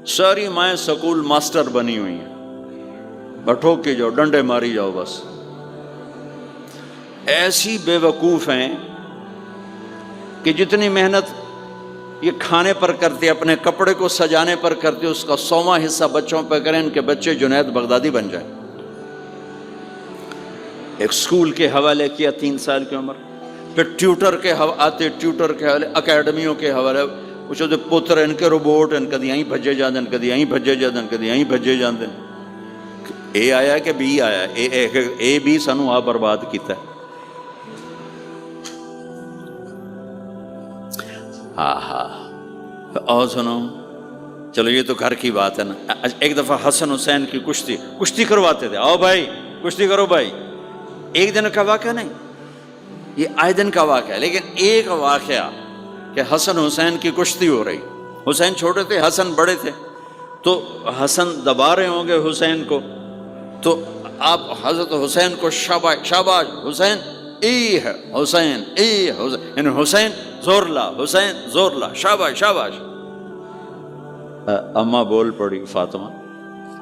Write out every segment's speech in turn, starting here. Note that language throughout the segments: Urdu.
ساری مائیں سکول ماسٹر بنی ہوئی ہیں، بٹھو کے جاؤ، ڈنڈے ماری جاؤ بس. ایسی بے وقوف ہیں کہ جتنی محنت یہ کھانے پر کرتے، اپنے کپڑے کو سجانے پر کرتے، اس کا 100واں حصہ بچوں پہ کریں ان کے بچے جنید بغدادی بن جائیں. ایک سکول کے حوالے کیا 3 سال کی عمر، پھر ٹیوٹر کے آتے، ٹیوٹر کے حوالے، اکیڈمیوں کے حوالے، پوچھو تو پتر ان کے روبوٹ ان کدی یہیں بھجے جاندے، ان کدی یہیں بھجے جاندے، ان کدی یہیں بھجے جاندے. اے آیا کہ بی آیا؟ اے بی سانو آ برباد کیتا ہے. اور سنو، چلو یہ تو گھر کی بات ہے نا. ایک دفعہ حسن حسین کی کشتی کرواتے تھے، آؤ بھائی کشتی کرو بھائی. ایک دن کا واقعہ نہیں، یہ آئے دن کا واقعہ ہے. لیکن ایک واقعہ کہ حسن حسین کی کشتی ہو رہی، حسین چھوٹے تھے، حسن بڑے تھے، تو حسن دبا رہے ہوں گے حسین کو، تو آپ حضرت حسین کو شاباش شاباش حسین، ای ہے حسین، ای حسین، یعنی حسین زور لا، حسین زور لا، شاباش شاباش. اماں بول پڑی فاطمہ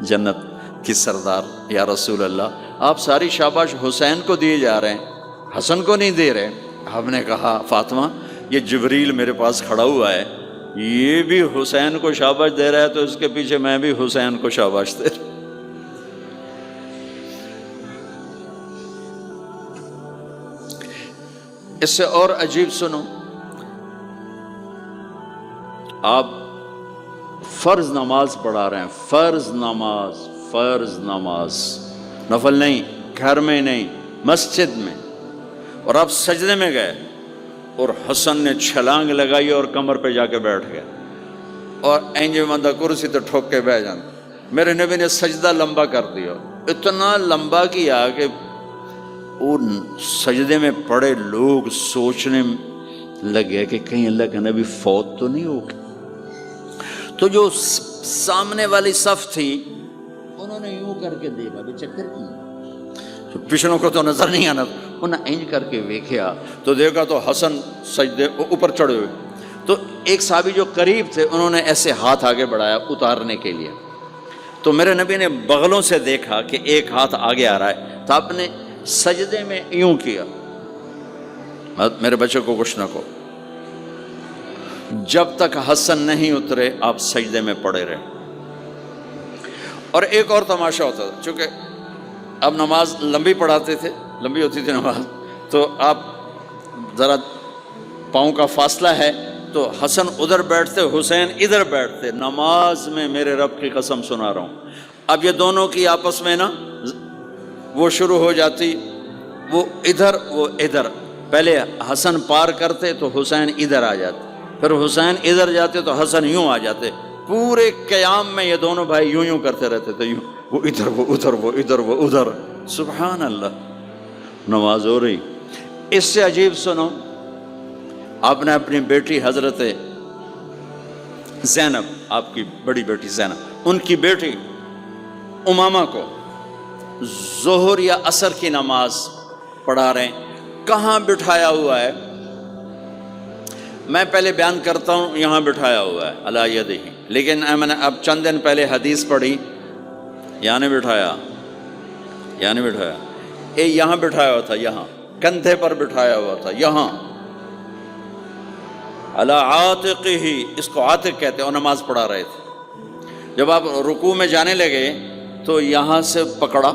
جنت کی سردار، یا رسول اللہ آپ ساری شاباش حسین کو دیے جا رہے ہیں، حسن کو نہیں دے رہے. آپ نے کہا فاطمہ یہ جبریل میرے پاس کھڑا ہوا ہے، یہ بھی حسین کو شاباش دے رہا ہے تو اس کے پیچھے میں بھی حسین کو شاباش دے رہا ہوں. اس سے اور عجیب سنو، آپ فرض نماز پڑھا رہے ہیں، فرض نماز، نفل نہیں، گھر میں نہیں، مسجد میں، اور آپ سجدے میں گئے اور حسن نے چھلانگ لگائی اور کمر پہ جا کے بیٹھ گئے، اور اینج بندہ کرسی تو ٹھوک کے بیٹھ جانا. میرے نبی نے سجدہ لمبا کر دیا، اتنا لمبا کیا کہ ان سجدے میں پڑے لوگ سوچنے لگے کہ کہیں اللہ کا نبی فوت تو نہیں ہو گیا. تو جو سامنے والی صف تھی انہوں نے یوں کر کے دیکھا، بھی چکر کی پچھلوں کو تو نظر نہیں آنا، انہوں نے اینج کر کے دیکھا تو دیکھا تو حسن سجدے اوپر چڑھے ہوئے. تو ایک صحابی جو قریب تھے انہوں نے ایسے ہاتھ آگے بڑھایا اتارنے کے لیے، تو میرے نبی نے بغلوں سے دیکھا کہ ایک ہاتھ آگے آ رہا ہے، تو آپ نے سجدے میں یوں کیا، میرے بچے کو کچھ نہ کہو. جب تک حسن نہیں اترے آپ سجدے میں پڑے رہے. اور ایک اور تماشا ہوتا تھا، چونکہ اب نماز لمبی پڑھاتے تھے، لمبی ہوتی تھی نماز، تو آپ ذرا پاؤں کا فاصلہ ہے تو حسن ادھر بیٹھتے، حسین ادھر بیٹھتے. نماز میں میرے رب کی قسم سنا رہا ہوں، اب یہ دونوں کی آپس میں نا وہ شروع ہو جاتی، وہ ادھر وہ ادھر. پہلے حسن پار کرتے تو حسین ادھر آ جاتے، پھر حسین ادھر جاتے تو حسن یوں آ جاتے. پورے قیام میں یہ دونوں بھائی یوں کرتے رہتے تھے، یوں، وہ ادھر وہ ادھر، وہ ادھر وہ ادھر. سبحان اللہ، نماز ہو رہی. اس سے عجیب سنو، آپ نے اپنی بیٹی حضرت زینب، آپ کی بڑی بیٹی زینب، ان کی بیٹی امامہ کو ظہر یا عصر کی نماز پڑھا رہے ہیں. کہاں بٹھایا ہوا ہے؟ میں پہلے بیان کرتا ہوں، یہاں بٹھایا ہوا ہے علی یدہ، لیکن میں نے اب چند دن پہلے حدیث پڑھی، یہاں نہیں بٹھایا، یہاں نہیں بٹھایا، یہاں بٹھایا ہوا تھا، یہاں کندھے پر بٹھایا ہوا تھا، یہاں علی عاتقہ، اس کو عاتق کہتے ہیں، اور نماز پڑھا رہے تھے. جب آپ رکوع میں جانے لگے تو یہاں سے پکڑا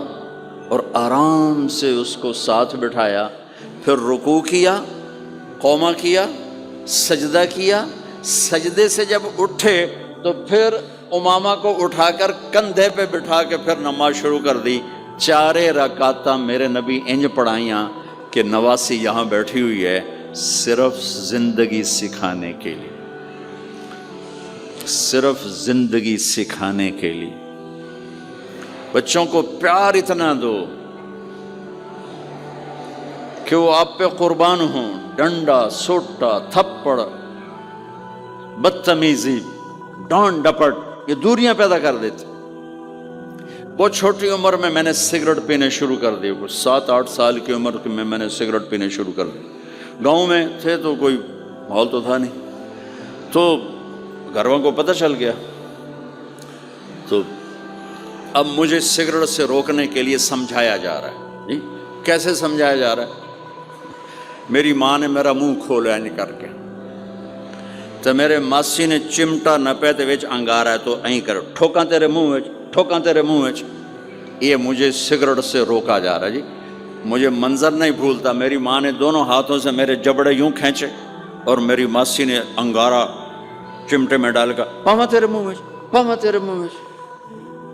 اور آرام سے اس کو ساتھ بٹھایا، پھر رکوع کیا، قومہ کیا، سجدہ کیا، سجدے سے جب اٹھے تو پھر امامہ کو اٹھا کر کندھے پہ بٹھا کے پھر نماز شروع کر دی. 4 رکعتاں میرے نبی انج پڑھائیاں کہ نواسی یہاں بیٹھی ہوئی ہے صرف زندگی سکھانے کے لیے، صرف زندگی سکھانے کے لیے. بچوں کو پیار اتنا دو کہ وہ آپ پہ قربان ہوں. ڈنڈا، سوٹا، تھپڑ، بدتمیزی، ڈانٹ ڈپٹ، یہ دوریاں پیدا کر دیتے. بہت چھوٹی عمر میں نے سگریٹ پینے شروع کر دی، 7-8 سال کی عمر میں نے سگریٹ پینے شروع کر دی. گاؤں میں تھے تو کوئی ماحول تو تھا نہیں، تو گھر والوں کو پتہ چل گیا. تو اب مجھے سگریٹ سے روکنے کے لیے سمجھایا جا رہا ہے. جی کیسے سمجھایا جا رہا ہے؟ میری ماں نے میرا منہ کھولا ہے کر کے، تو میرے ماسی نے چمٹا نپے تے وچ انگارا ہے تو این کرو ٹھوکاں تیرے منہ وچ، ٹھوکاں تیرے منہ وچ. یہ مجھے سگریٹ سے روکا جا رہا ہے. جی مجھے منظر نہیں بھولتا، میری ماں نے دونوں ہاتھوں سے میرے جبڑے یوں کھینچے اور میری ماسی نے انگارا چمٹے میں ڈال کر پاما تیرے منہ وچ، پاما تیرے منہ وچ،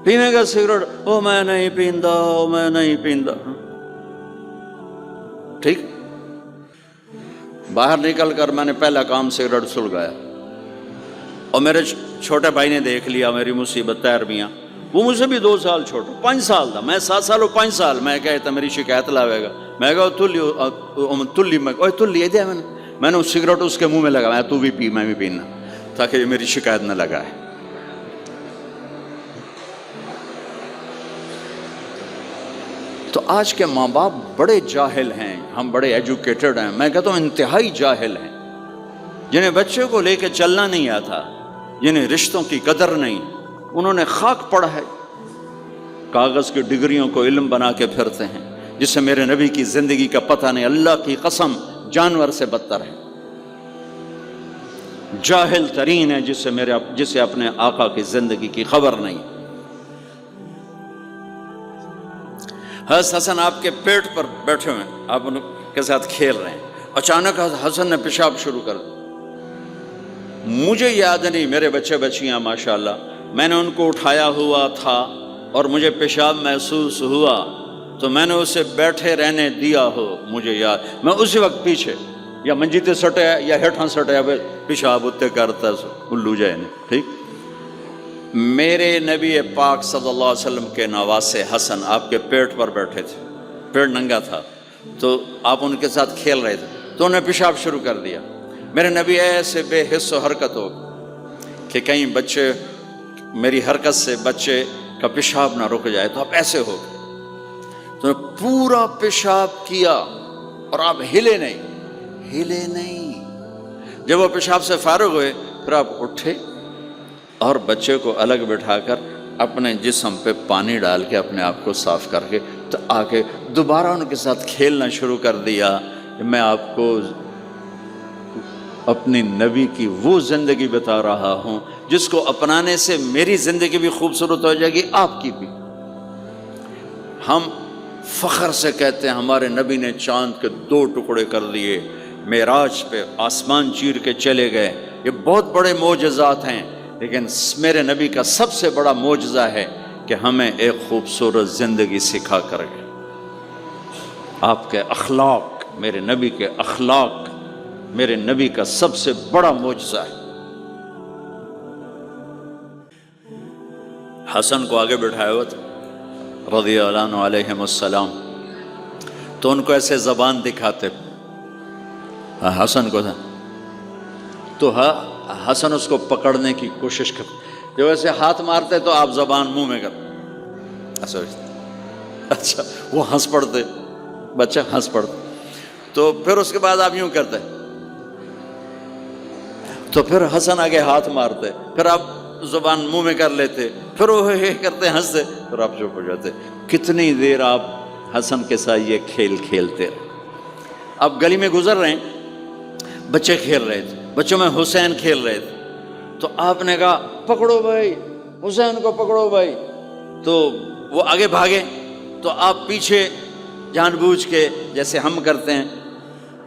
پیویں گا سگریٹ؟ او میں نہیں پیندا، او میں نہیں پیندا. ٹھیک. باہر نکل کر میں نے پہلا کام سگریٹ سلگایا، اور میرے چھوٹے بھائی نے دیکھ لیا میری مصیبت تیرمیاں. وہ مجھ سے بھی 2 سال چھوٹا، 5 سال تھا، میں 7 سال، 5 سال. میں کہتا میری شکایت لاوے گا. میں کہا تلی میں نے سگریٹ اس کے منہ میں لگا، تو بھی پی میں بھی پینا، تاکہ یہ میری شکایت نہ لگائے. تو آج کے ماں باپ بڑے جاہل ہیں، ہم بڑے ایجوکیٹڈ ہیں، میں کہتا ہوں انتہائی جاہل ہیں، جنہیں بچے کو لے کے چلنا نہیں آتا، جنہیں رشتوں کی قدر نہیں. انہوں نے خاک پڑھا ہے، کاغذ کی ڈگریوں کو علم بنا کے پھرتے ہیں، جس سے میرے نبی کی زندگی کا پتہ نہیں. اللہ کی قسم جانور سے بدتر ہے، جاہل ترین ہے جسے اپنے آقا کی زندگی کی خبر نہیں. حضرت حسن آپ کے پیٹ پر بیٹھے ہوئے ہیں، آپ ان کے ساتھ کھیل رہے ہیں. اچانک حسن نے پیشاب شروع کر دیا. مجھے یاد نہیں، میرے بچے بچیاں ماشاءاللہ، میں نے ان کو اٹھایا ہوا تھا اور مجھے پیشاب محسوس ہوا تو میں نے اسے بیٹھے رہنے دیا ہو. مجھے یاد میں اسی وقت پیچھے یا منجیتے سٹے یا ہیٹھاں سٹے پیشاب اتنے کرتا الو جائے نے. ٹھیک. میرے نبی پاک صلی اللہ علیہ وسلم کے نواسے حسن آپ کے پیٹ پر بیٹھے تھے، پیٹ ننگا تھا، تو آپ ان کے ساتھ کھیل رہے تھے تو انہیں پیشاب شروع کر دیا. میرے نبی ایسے بے حس و حرکت ہو کہ کہیں بچے میری حرکت سے بچے کا پیشاب نہ رک جائے، تو آپ ایسے ہو تو پورا پیشاب کیا اور آپ ہلے نہیں. جب وہ پیشاب سے فارغ ہوئے پھر آپ اٹھے اور بچے کو الگ بٹھا کر اپنے جسم پہ پانی ڈال کے اپنے آپ کو صاف کر کے تو آ کے دوبارہ ان کے ساتھ کھیلنا شروع کر دیا. میں آپ کو اپنی نبی کی وہ زندگی بتا رہا ہوں جس کو اپنانے سے میری زندگی بھی خوبصورت ہو جائے گی، آپ کی بھی. ہم فخر سے کہتے ہیں ہمارے نبی نے چاند کے 2 ٹکڑے کر دیے، معراج پہ آسمان چیر کے چلے گئے. یہ بہت بڑے معجزات ہیں، لیکن میرے نبی کا سب سے بڑا معجزہ ہے کہ ہمیں ایک خوبصورت زندگی سکھا کر گئے. آپ کے اخلاق، میرے نبی کے اخلاق میرے نبی کا سب سے بڑا معجزہ ہے. حسن کو آگے بٹھایا ہوا تھا رضی اللہ عنہ علیہم السلام، تو ان کو ایسے زبان دکھاتے حسن کو تھا، تو حسن اس کو پکڑنے کی کوشش کرتے، جو ایسے ہاتھ مارتے تو آپ زبان منہ میں کرتے. اچھا وہ ہنس پڑتے، بچہ ہنس پڑتا، تو پھر اس کے بعد آپ یوں کرتے تو پھر حسن آگے ہاتھ مارتے، پھر آپ زبان منہ میں کر لیتے، پھر وہ کرتے ہنستے، پھر آپ چپ ہو جاتے. کتنی دیر آپ حسن کے ساتھ یہ کھیل کھیلتے. آپ گلی میں گزر رہے ہیں، بچے کھیل رہے تھے، بچوں میں حسین کھیل رہے تھے، تو آپ نے کہا پکڑو بھائی حسین کو، پکڑو بھائی. تو وہ آگے بھاگے تو آپ پیچھے جان بوجھ کے جیسے ہم کرتے ہیں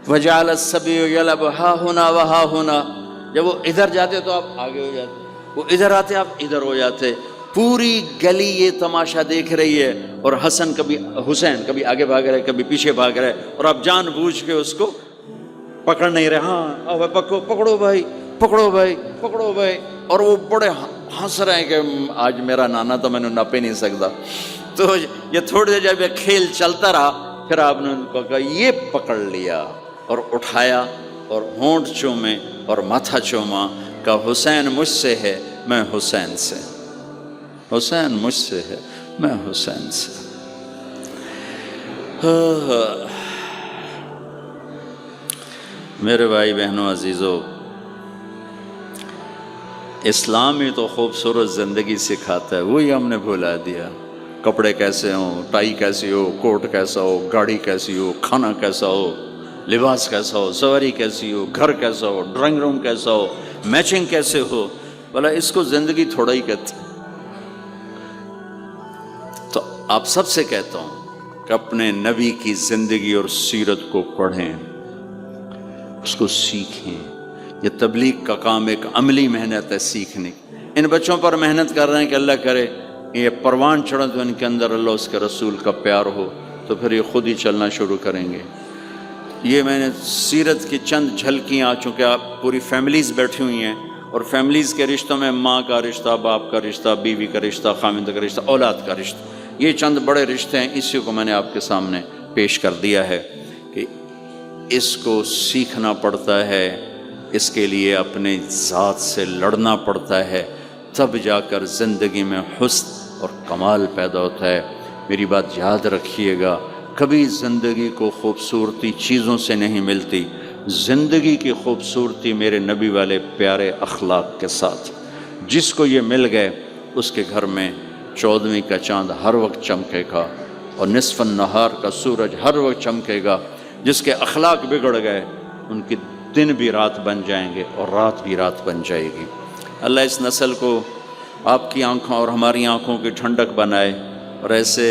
وَجَعَلَ الصَّبِيُّ يَلْعَبُ ہَا هُنَا وَهَا هُنَا، جب وہ ادھر جاتے تو آپ آگے ہو جاتے، وہ ادھر آتے آپ ادھر ہو جاتے. پوری گلی یہ تماشا دیکھ رہی ہے اور حسن حسین کبھی آگے بھاگ رہے کبھی پیچھے بھاگ رہے، اور آپ جان بوجھ کے اس کو پکڑ نہیں رہے. ہاں پکڑو بھائی، پکڑو بھائی، پکڑو بھائی. اور وہ بڑے ہنس رہے ہیں کہ آج میرا نانا تو میں نے نپ ہی نہیں سکتا. تو یہ تھوڑی دیر جب یہ کھیل چلتا رہا پھر آپ نے ان کو کہا یہ پکڑ لیا اور اٹھایا اور ہونٹ چومے اور ماتھا چوما، کہا حسین مجھ سے ہے میں حسین سے، حسین مجھ سے ہے میں حسین سے. میرے بھائی بہنوں عزیزو، اسلام ہی تو خوبصورت زندگی سکھاتا ہے، وہی ہم نے بھلا دیا۔ کپڑے کیسے ہوں، ٹائی کیسی ہو، کوٹ کیسا ہو، گاڑی کیسی ہو، کھانا کیسا ہو، لباس کیسا ہو، سواری کیسی ہو، گھر کیسا ہو، ڈرائنگ روم کیسا ہو، میچنگ کیسے ہو، بھلا اس کو زندگی تھوڑا ہی کہتے ہیں۔ تو آپ سب سے کہتا ہوں کہ اپنے نبی کی زندگی اور سیرت کو پڑھیں، اس کو سیکھیں۔ یہ تبلیغ کا کام ایک عملی محنت ہے، سیکھنے کی۔ ان بچوں پر محنت کر رہے ہیں کہ اللہ کرے یہ پروان چڑھے تو ان کے اندر اللہ اس کے رسول کا پیار ہو، تو پھر یہ خود ہی چلنا شروع کریں گے۔ یہ میں نے سیرت کی چند جھلکیاں، چونکہ آپ پوری فیملیز بیٹھی ہوئی ہیں، اور فیملیز کے رشتوں میں ماں کا رشتہ، باپ کا رشتہ، بیوی کا رشتہ، خاوند کا رشتہ، اولاد کا رشتہ، یہ چند بڑے رشتے ہیں، اسی کو میں نے آپ کے سامنے پیش کر دیا ہے کہ اس کو سیکھنا پڑتا ہے، اس کے لیے اپنے ذات سے لڑنا پڑتا ہے، تب جا کر زندگی میں حسن اور کمال پیدا ہوتا ہے۔ میری بات یاد رکھیے گا، کبھی زندگی کو خوبصورتی چیزوں سے نہیں ملتی، زندگی کی خوبصورتی میرے نبی والے پیارے اخلاق کے ساتھ۔ جس کو یہ مل گئے اس کے گھر میں 14ویں کا چاند ہر وقت چمکے گا، اور نصف النہار کا سورج ہر وقت چمکے گا۔ جس کے اخلاق بگڑ گئے ان کی دن بھی رات بن جائیں گے اور رات بھی رات بن جائے گی۔ اللہ اس نسل کو آپ کی آنکھوں اور ہماری آنکھوں کی ٹھنڈک بنائے، اور ایسے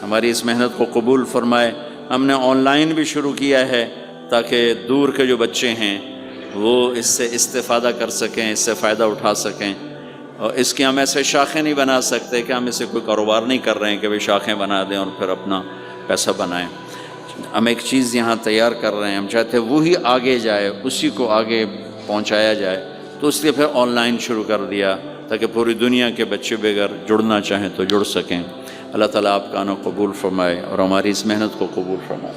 ہماری اس محنت کو قبول فرمائے۔ ہم نے آن لائن بھی شروع کیا ہے تاکہ دور کے جو بچے ہیں وہ اس سے استفادہ کر سکیں، اس سے فائدہ اٹھا سکیں، اور اس کی ہم ایسے شاخیں نہیں بنا سکتے کہ ہم اسے کوئی کاروبار نہیں کر رہے ہیں کہ وہ شاخیں بنا دیں اور پھر اپنا پیسہ بنائیں۔ ہم ایک چیز یہاں تیار کر رہے ہیں، ہم چاہتے ہیں وہی آگے جائے، اسی کو آگے پہنچایا جائے، تو اس لیے پھر آن لائن شروع کر دیا تاکہ پوری دنیا کے بچے بغیر جڑنا چاہیں تو جڑ سکیں۔ اللہ تعالیٰ آپ کا آنا قبول فرمائے اور ہماری اس محنت کو قبول فرمائے۔